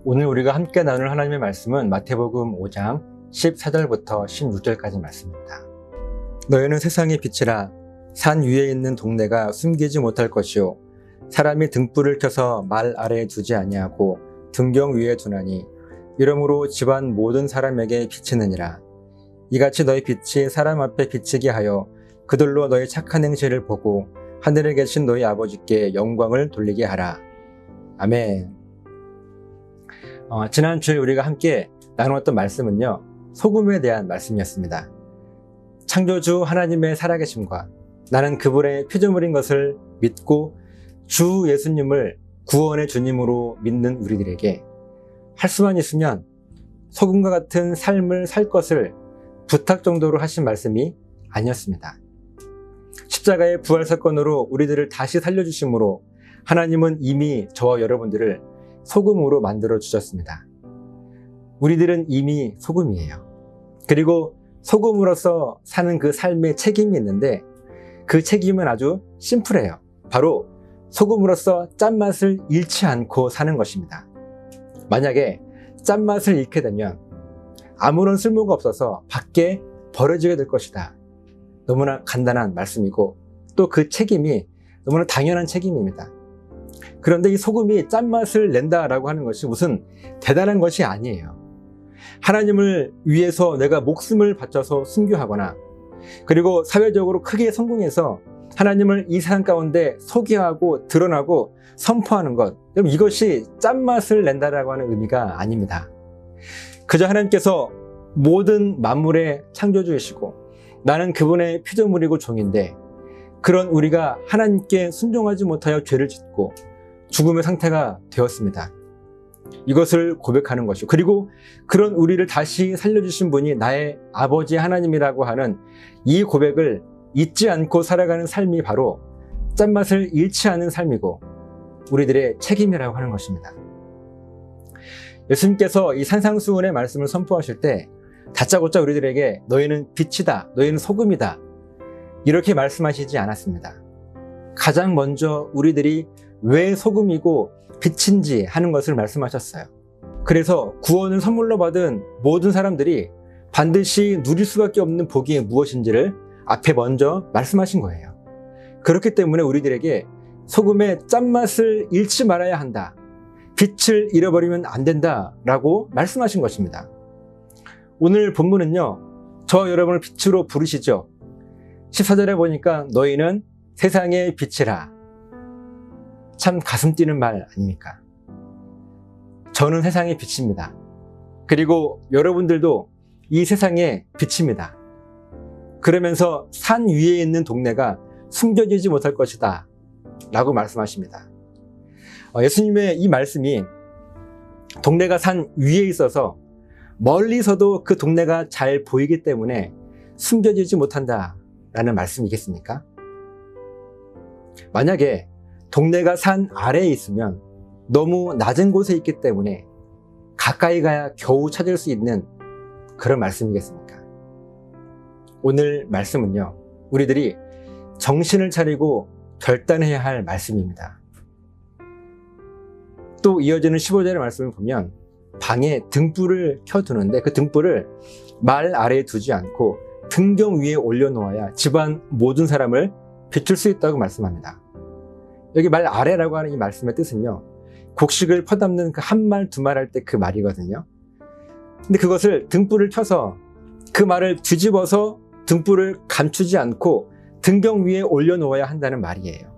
오늘 우리가 함께 나눌 하나님의 말씀은 마태복음 5장 14절부터 16절까지 말씀입니다. 너희는 세상의 빛이라. 산 위에 있는 동네가 숨기지 못할 것이요 사람이 등불을 켜서 말 아래에 두지 아니하고 등경 위에 두나니 이러므로 집안 모든 사람에게 비치느니라. 이같이 너희 빛이 사람 앞에 비치게 하여 그들로 너희 착한 행실을 보고 하늘에 계신 너희 아버지께 영광을 돌리게 하라. 아멘. 지난 주일 우리가 함께 나누었던 말씀은요, 소금에 대한 말씀이었습니다. 창조주 하나님의 살아계심과 나는 그분의 피조물인 것을 믿고 주 예수님을 구원의 주님으로 믿는 우리들에게 할 수만 있으면 소금과 같은 삶을 살 것을 부탁 정도로 하신 말씀이 아니었습니다. 십자가의 부활 사건으로 우리들을 다시 살려주심으로 하나님은 이미 저와 여러분들을 소금으로 만들어 주셨습니다. 우리들은 이미 소금이에요. 그리고 소금으로서 사는 그 삶에 책임이 있는데 그 책임은 아주 심플해요. 바로 소금으로서 짠맛을 잃지 않고 사는 것입니다. 만약에 짠맛을 잃게 되면 아무런 쓸모가 없어서 밖에 버려지게 될 것이다. 너무나 간단한 말씀이고 또 그 책임이 너무나 당연한 책임입니다. 그런데 이 소금이 짠맛을 낸다라고 하는 것이 무슨 대단한 것이 아니에요. 하나님을 위해서 내가 목숨을 바쳐서 순교하거나 그리고 사회적으로 크게 성공해서 하나님을 이 세상 가운데 소개하고 드러나고 선포하는 것, 이것이 짠맛을 낸다라고 하는 의미가 아닙니다. 그저 하나님께서 모든 만물의 창조주이시고 나는 그분의 피조물이고 종인데 그런 우리가 하나님께 순종하지 못하여 죄를 짓고 죽음의 상태가 되었습니다. 이것을 고백하는 것이고 그리고 그런 우리를 다시 살려주신 분이 나의 아버지 하나님이라고 하는 이 고백을 잊지 않고 살아가는 삶이 바로 짠맛을 잃지 않은 삶이고 우리들의 책임이라고 하는 것입니다. 예수님께서 이 산상수훈의 말씀을 선포하실 때 다짜고짜 우리들에게 너희는 빛이다, 너희는 소금이다 이렇게 말씀하시지 않았습니다. 가장 먼저 우리들이 왜 소금이고 빛인지 하는 것을 말씀하셨어요. 그래서 구원을 선물로 받은 모든 사람들이 반드시 누릴 수밖에 없는 복이 무엇인지를 앞에 먼저 말씀하신 거예요. 그렇기 때문에 우리들에게 소금의 짠맛을 잃지 말아야 한다. 빛을 잃어버리면 안 된다라고 말씀하신 것입니다. 오늘 본문은요, 저 여러분을 빛으로 부르시죠. 14절에 보니까 너희는 세상의 빛이라. 참 가슴 뛰는 말 아닙니까? 저는 세상의 빛입니다. 그리고 여러분들도 이 세상의 빛입니다. 그러면서 산 위에 있는 동네가 숨겨지지 못할 것이다 라고 말씀하십니다. 예수님의 이 말씀이 동네가 산 위에 있어서 멀리서도 그 동네가 잘 보이기 때문에 숨겨지지 못한다 라는 말씀이겠습니까? 만약에 동네가 산 아래에 있으면 너무 낮은 곳에 있기 때문에 가까이 가야 겨우 찾을 수 있는 그런 말씀이겠습니까? 오늘 말씀은요, 우리들이 정신을 차리고 결단해야 할 말씀입니다. 또 이어지는 15절의 말씀을 보면 방에 등불을 켜두는데 그 등불을 말 아래에 두지 않고 등경 위에 올려놓아야 집안 모든 사람을 비출 수 있다고 말씀합니다. 여기 말 아래라고 하는 이 말씀의 뜻은요, 곡식을 퍼담는 그 한 말 두 말 할 때 그 말이거든요. 근데 그것을 등불을 켜서 그 말을 뒤집어서 등불을 감추지 않고 등경 위에 올려놓아야 한다는 말이에요.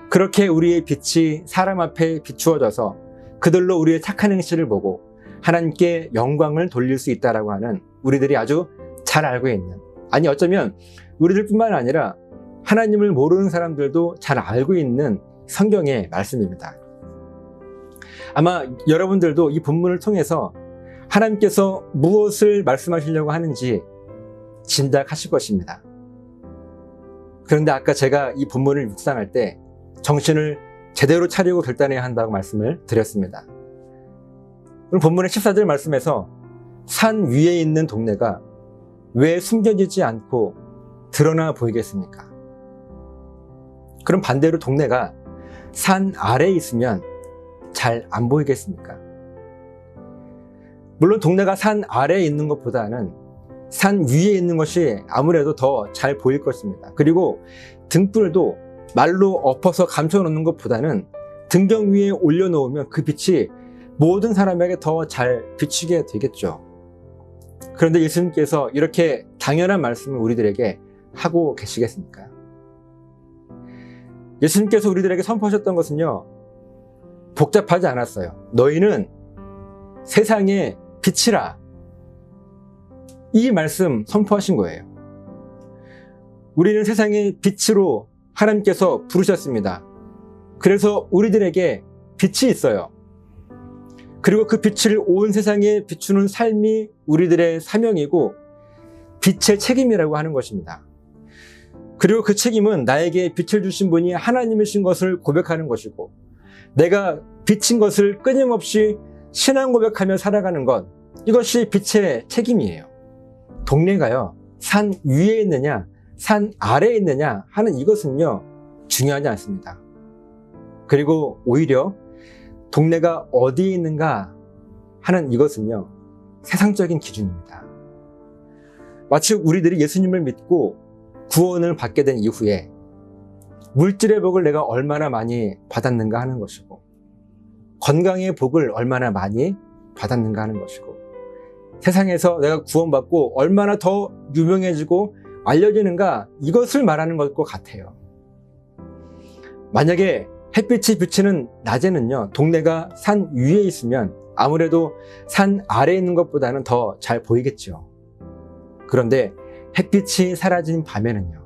그렇게 우리의 빛이 사람 앞에 비추어져서 그들로 우리의 착한 행실을 보고 하나님께 영광을 돌릴 수 있다라고 하는 우리들이 아주 잘 알고 있는, 아니 어쩌면 우리들뿐만 아니라 하나님을 모르는 사람들도 잘 알고 있는 성경의 말씀입니다. 아마 여러분들도 이 본문을 통해서 하나님께서 무엇을 말씀하시려고 하는지 짐작하실 것입니다. 그런데 아까 제가 이 본문을 묵상할 때 정신을 제대로 차리고 결단해야 한다고 말씀을 드렸습니다. 오늘 본문의 14절 말씀에서 산 위에 있는 동네가 왜 숨겨지지 않고 드러나 보이겠습니까? 그럼 반대로 동네가 산 아래에 있으면 잘 안 보이겠습니까? 물론 동네가 산 아래에 있는 것보다는 산 위에 있는 것이 아무래도 더 잘 보일 것입니다. 그리고 등불도 말로 엎어서 감춰놓는 것보다는 등경 위에 올려놓으면 그 빛이 모든 사람에게 더 잘 비추게 되겠죠. 그런데 예수님께서 이렇게 당연한 말씀을 우리들에게 하고 계시겠습니까? 예수님께서 우리들에게 선포하셨던 것은요, 복잡하지 않았어요. 너희는 세상의 빛이라. 이 말씀 선포하신 거예요. 우리는 세상의 빛으로 하나님께서 부르셨습니다. 그래서 우리들에게 빛이 있어요. 그리고 그 빛을 온 세상에 비추는 삶이 우리들의 사명이고 빛의 책임이라고 하는 것입니다. 그리고 그 책임은 나에게 빛을 주신 분이 하나님이신 것을 고백하는 것이고, 내가 빛인 것을 끊임없이 신앙 고백하며 살아가는 것, 이것이 빛의 책임이에요. 동네가요, 산 위에 있느냐 산 아래에 있느냐 하는 이것은요 중요하지 않습니다. 그리고 오히려 동네가 어디에 있는가 하는 이것은요 세상적인 기준입니다. 마치 우리들이 예수님을 믿고 구원을 받게 된 이후에 물질의 복을 내가 얼마나 많이 받았는가 하는 것이고, 건강의 복을 얼마나 많이 받았는가 하는 것이고, 세상에서 내가 구원받고 얼마나 더 유명해지고 알려지는가, 이것을 말하는 것과 같아요. 만약에 햇빛이 비치는 낮에는요 동네가 산 위에 있으면 아무래도 산 아래에 있는 것보다는 더 잘 보이겠죠. 그런데 햇빛이 사라진 밤에는요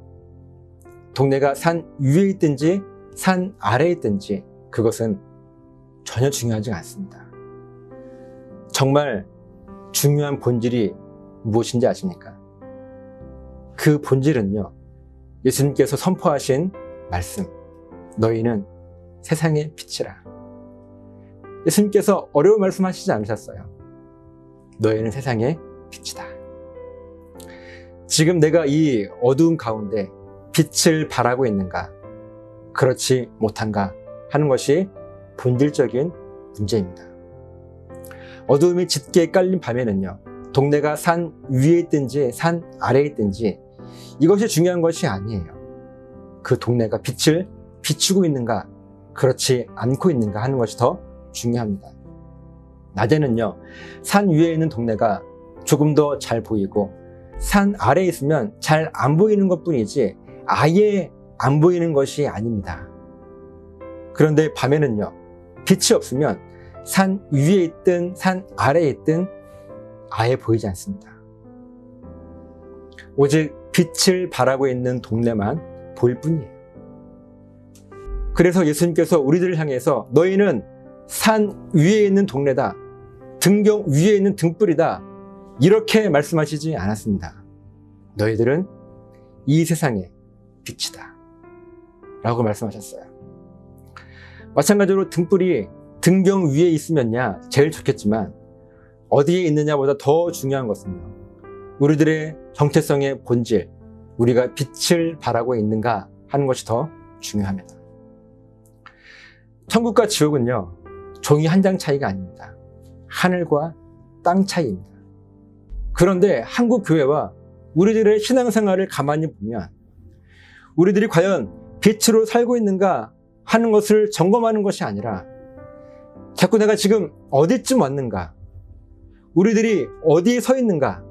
동네가 산 위에 있든지 산 아래에 있든지 그것은 전혀 중요하지 않습니다. 정말 중요한 본질이 무엇인지 아십니까? 그 본질은요 예수님께서 선포하신 말씀, 너희는 세상의 빛이라. 예수님께서 어려운 말씀하시지 않으셨어요. 너희는 세상의 빛이다. 지금 내가 이 어두운 가운데 빛을 발하고 있는가, 그렇지 못한가 하는 것이 본질적인 문제입니다. 어두움이 짙게 깔린 밤에는요 동네가 산 위에 있든지 산 아래에 있든지 이것이 중요한 것이 아니에요. 그 동네가 빛을 비추고 있는가 그렇지 않고 있는가 하는 것이 더 중요합니다. 낮에는요 산 위에 있는 동네가 조금 더 잘 보이고 산 아래에 있으면 잘 안 보이는 것뿐이지 아예 안 보이는 것이 아닙니다. 그런데 밤에는요 빛이 없으면 산 위에 있든 산 아래에 있든 아예 보이지 않습니다. 오직 빛을 발하고 있는 동네만 보일 뿐이에요. 그래서 예수님께서 우리들을 향해서 너희는 산 위에 있는 동네다, 등경 위에 있는 등불이다, 이렇게 말씀하시지 않았습니다. 너희들은 이 세상의 빛이다 라고 말씀하셨어요. 마찬가지로 등불이 등경 위에 있으면야 제일 좋겠지만 어디에 있느냐보다 더 중요한 것은요 우리들의 정체성의 본질, 우리가 빛을 발하고 있는가 하는 것이 더 중요합니다. 천국과 지옥은요 종이 한 장 차이가 아닙니다. 하늘과 땅 차이입니다. 그런데 한국 교회와 우리들의 신앙생활을 가만히 보면 우리들이 과연 빛으로 살고 있는가 하는 것을 점검하는 것이 아니라 자꾸 내가 지금 어디쯤 왔는가, 우리들이 어디에 서 있는가,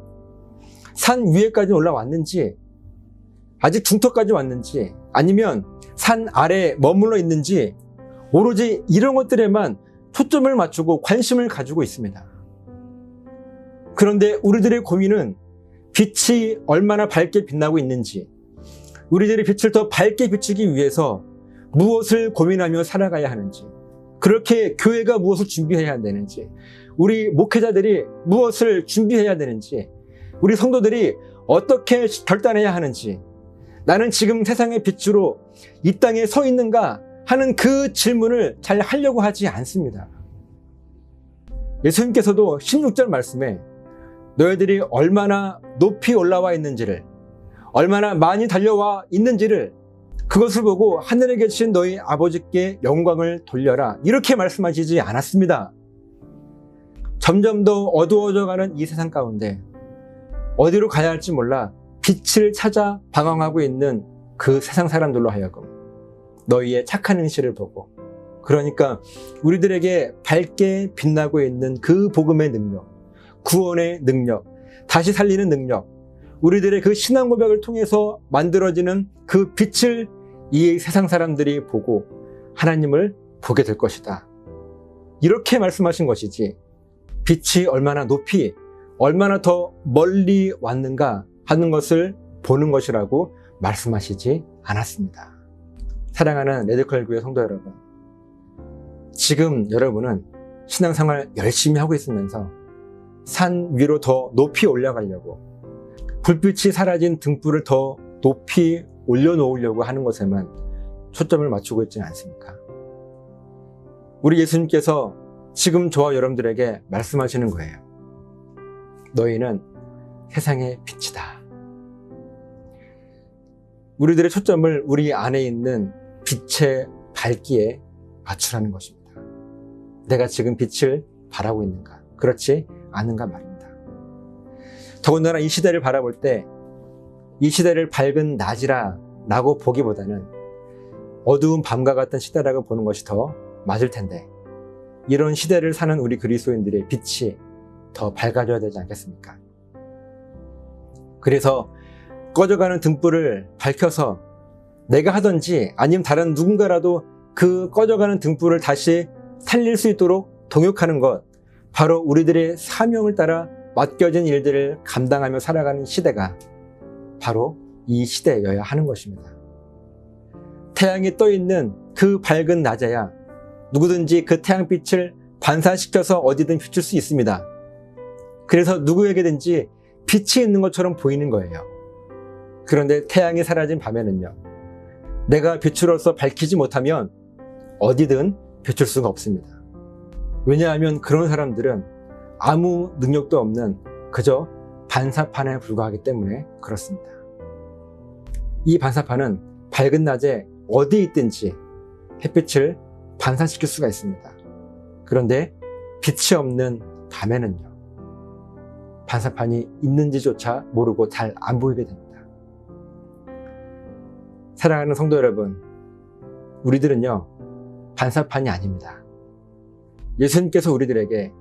산 위에까지 올라왔는지, 아직 중턱까지 왔는지, 아니면 산 아래에 머물러 있는지, 오로지 이런 것들에만 초점을 맞추고 관심을 가지고 있습니다. 그런데 우리들의 고민은 빛이 얼마나 밝게 빛나고 있는지, 우리들의 빛을 더 밝게 비추기 위해서 무엇을 고민하며 살아가야 하는지, 그렇게 교회가 무엇을 준비해야 되는지, 우리 목회자들이 무엇을 준비해야 되는지, 우리 성도들이 어떻게 결단해야 하는지, 나는 지금 세상의 빛으로 이 땅에 서 있는가 하는 그 질문을 잘 하려고 하지 않습니다. 예수님께서도 16절 말씀에 너희들이 얼마나 높이 올라와 있는지를, 얼마나 많이 달려와 있는지를, 그것을 보고 하늘에 계신 너희 아버지께 영광을 돌려라, 이렇게 말씀하시지 않았습니다. 점점 더 어두워져가는 이 세상 가운데 어디로 가야 할지 몰라 빛을 찾아 방황하고 있는 그 세상 사람들로 하여금 너희의 착한 행실을 보고, 그러니까 우리들에게 밝게 빛나고 있는 그 복음의 능력, 구원의 능력, 다시 살리는 능력, 우리들의 그 신앙 고백을 통해서 만들어지는 그 빛을 이 세상 사람들이 보고 하나님을 보게 될 것이다. 이렇게 말씀하신 것이지, 빛이 얼마나 높이, 얼마나 더 멀리 왔는가 하는 것을 보는 것이라고 말씀하시지 않았습니다. 사랑하는 레드컬 교회 성도 여러분, 지금 여러분은 신앙생활 열심히 하고 있으면서 산 위로 더 높이 올라가려고, 불빛이 사라진 등불을 더 높이 올려놓으려고 하는 것에만 초점을 맞추고 있지는 않습니까? 우리 예수님께서 지금 저와 여러분들에게 말씀하시는 거예요. 너희는 세상의 빛이다. 우리들의 초점을 우리 안에 있는 빛의 밝기에 맞추라는 것입니다. 내가 지금 빛을 바라고 있는가? 그렇지 않은가 말입니다. 더군다나 이 시대를 바라볼 때 이 시대를 밝은 낮이라 라고 보기보다는 어두운 밤과 같은 시대라고 보는 것이 더 맞을 텐데, 이런 시대를 사는 우리 그리스도인들의 빛이 더 밝아져야 되지 않겠습니까? 그래서 꺼져가는 등불을 밝혀서 내가 하든지 아니면 다른 누군가라도 그 꺼져가는 등불을 다시 살릴 수 있도록 동역하는 것, 바로 우리들의 사명을 따라 맡겨진 일들을 감당하며 살아가는 시대가 바로 이 시대여야 하는 것입니다. 태양이 떠있는 그 밝은 낮에야 누구든지 그 태양빛을 반사시켜서 어디든 비출 수 있습니다. 그래서 누구에게든지 빛이 있는 것처럼 보이는 거예요. 그런데 태양이 사라진 밤에는요, 내가 빛으로서 밝히지 못하면 어디든 비출 수가 없습니다. 왜냐하면 그런 사람들은 아무 능력도 없는 그저 반사판에 불과하기 때문에 그렇습니다. 이 반사판은 밝은 낮에 어디에 있든지 햇빛을 반사시킬 수가 있습니다. 그런데 빛이 없는 밤에는요, 반사판이 있는지조차 모르고 잘 안 보이게 됩니다. 사랑하는 성도 여러분, 우리들은요, 반사판이 아닙니다. 예수님께서 우리들에게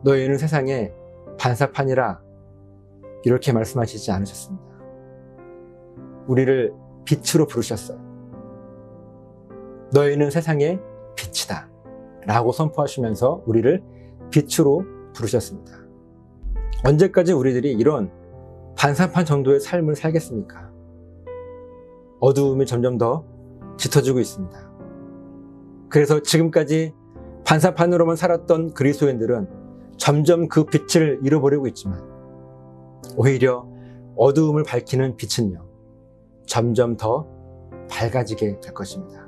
너희는 세상의 반사판이라 이렇게 말씀하시지 않으셨습니다. 우리를 빛으로 부르셨어요. 너희는 세상의 빛이다 라고 선포하시면서 우리를 빛으로 부르셨습니다. 언제까지 우리들이 이런 반사판 정도의 삶을 살겠습니까? 어두움이 점점 더 짙어지고 있습니다. 그래서 지금까지 반사판으로만 살았던 그리스도인들은 점점 그 빛을 잃어버리고 있지만, 오히려 어두움을 밝히는 빛은요, 점점 더 밝아지게 될 것입니다.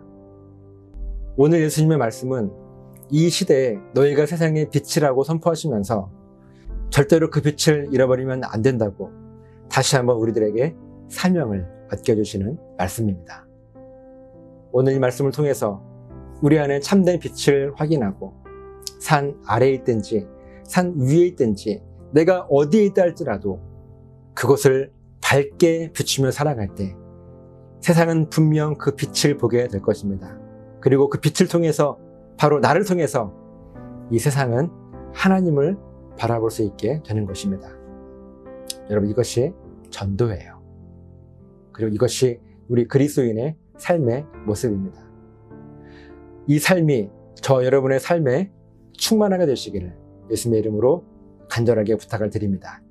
오늘 예수님의 말씀은 이 시대에 너희가 세상의 빛이라고 선포하시면서 절대로 그 빛을 잃어버리면 안 된다고 다시 한번 우리들에게 사명을 맡겨주시는 말씀입니다. 오늘 이 말씀을 통해서 우리 안에 참된 빛을 확인하고 산 아래에 있든지 산 위에 있든지 내가 어디에 있다 할지라도 그것을 밝게 비추며 살아갈 때 세상은 분명 그 빛을 보게 될 것입니다. 그리고 그 빛을 통해서, 바로 나를 통해서 이 세상은 하나님을 바라볼 수 있게 되는 것입니다. 여러분, 이것이 전도예요. 그리고 이것이 우리 그리스도인의 삶의 모습입니다. 이 삶이 저 여러분의 삶에 충만하게 되시기를 예수님의 이름으로 간절하게 부탁을 드립니다.